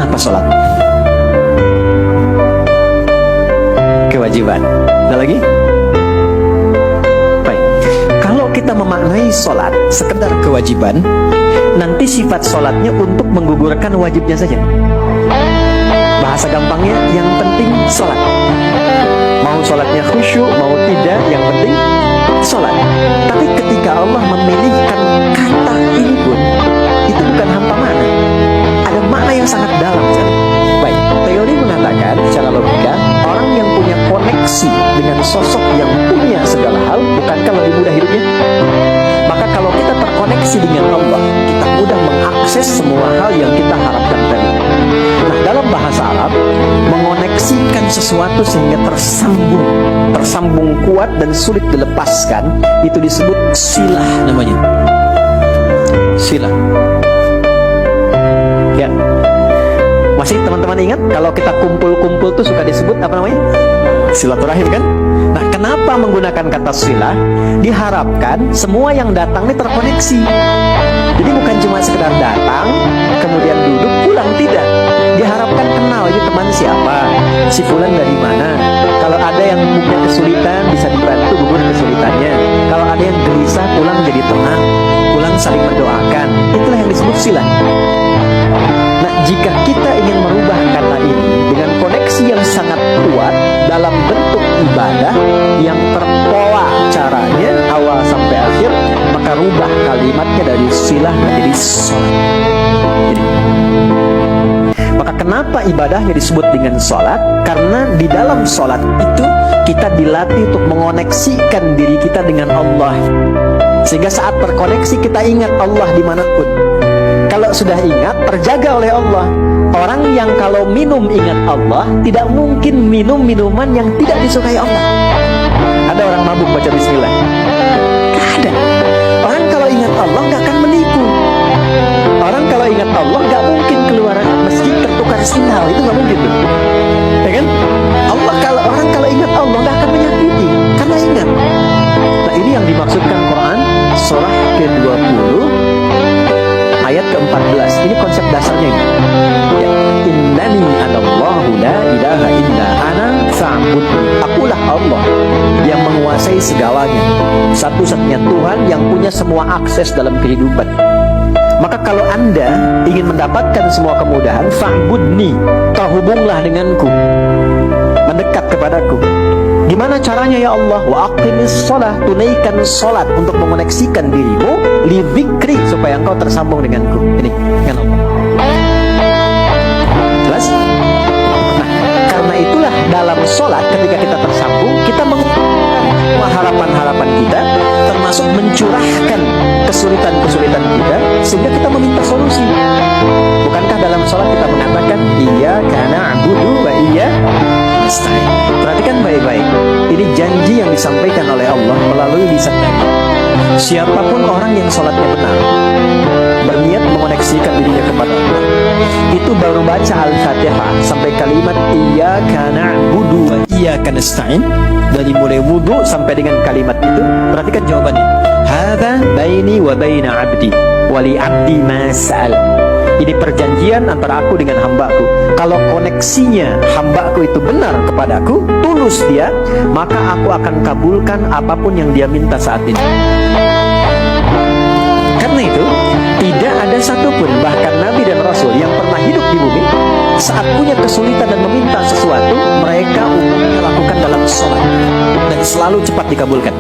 apa sholat? Kewajiban. Ada lagi? Baik. Kalau kita memaknai sholat sekedar kewajiban, nanti sifat sholatnya untuk menggugurkan wajibnya saja. Bahasa gampangnya, yang penting sholat. Mau sholatnya khusyuk, mau tidak, yang penting sholat. Tapi ketika Allah memilihkan kata ini pun, itu bukan hampa mana. Ada makna yang sangat dalam sekali. Baik, teori mengatakan secara logika, orang yang punya koneksi dengan sosok yang punya segala hal, bukankah lebih mudah hidupnya? Maka kalau kita terkoneksi dengan Allah, kita mudah mengakses semua hal yang kita harapkan tadi. Nah, dalam bahasa Arab, mengoneksikan sesuatu sehingga tersambung kuat dan sulit dilepaskan, itu disebut silah namanya. Silah. Ya. Masih teman-teman ingat kalau kita kumpul-kumpul tuh suka disebut apa namanya? Silaturahim kan? Nah, kenapa menggunakan kata silah? Diharapkan semua yang datang ini terkoneksi. Jadi bukan cuma sekedar datang, kemudian duduk, pulang, tidak. Diharapkan kenal, ini teman siapa, si fulan dari mana. Kalau ada yang punya kesulitan, bisa dibantu gugur kesulitannya. Kalau ada yang gelisah, pulang jadi tenang, pulang saling mendoakan. Itulah yang disebut silah. Nah, jika kita ingin merubah kata ini dengan koneksi yang sangat kuat dalam bentuk ibadah yang terpola caranya awal sampai akhir, maka rubah kalimatnya dari silah menjadi sholat. Jadi, maka kenapa ibadahnya disebut dengan sholat? Karena di dalam sholat itu kita dilatih untuk mengoneksikan diri kita dengan Allah, sehingga saat terkoneksi kita ingat Allah dimanapun. Kalau sudah ingat, terjaga oleh Allah. Orang yang kalau minum ingat Allah, tidak mungkin minum minuman yang tidak disukai Allah. Ada orang mabuk baca bismillah? Gak ada. Orang kalau ingat Allah gak akan menipu. Orang kalau ingat Allah gak mungkin keluar masjid tertukar sendal, itu gak mungkin tuh. Ya kan? Orang kalau ingat Allah gak akan menyakiti, karena ingat. Nah, ini yang dimaksudkan Quran surah ke-20 ayat ke-14. Ini konsep dasarnya ini. Ya, innani anallahu la ilaha illa ana fa'budni. Akulah Allah yang menguasai segalanya, satu-satunya Tuhan yang punya semua akses dalam kehidupan. Maka kalau Anda ingin mendapatkan semua kemudahan, fa'budni, terhubunglah denganku, mendekat kepadaku. Gimana caranya ya Allah? Wa aqimis shalah, tunaikan salat untuk mengoneksikan dirimu li dzikri, supaya engkau tersambung denganku. Ini dengan Allah. Jelas? Nah, karena itulah dalam salat ketika kita tersambung, kita mengumpulkan harapan-harapan kita, termasuk mencurahkan kesulitan-kesulitan kita, sehingga kita meminta solusi. Bukankah dalam salat kita mengatakan iyyaka na'budu wa iyyaka nasta'in? Perhatikan baik-baik. Ini janji yang disampaikan oleh Allah melalui lisan Nabi. Siapapun orang yang sholatnya benar, berniat mengoneksikan dirinya kepada Allah, itu baru baca Al-Fatihah sampai kalimat iyyaka na'budu wa iyyaka nasta'in, dari mulai wudu sampai dengan kalimat itu, perhatikan jawabannya. Hadza baini wa baina 'abdi wa li 'abdi ma sa'al. Ini perjanjian antara aku dengan hambaku. Kalau koneksinya hambaku itu benar kepadaku, tulus dia, maka aku akan kabulkan apapun yang dia minta saat ini. Karena itu, tidak ada satupun, bahkan Nabi dan Rasul yang pernah hidup di bumi, saat punya kesulitan dan meminta sesuatu, mereka umumnya lakukan dalam sholat, dan selalu cepat dikabulkan.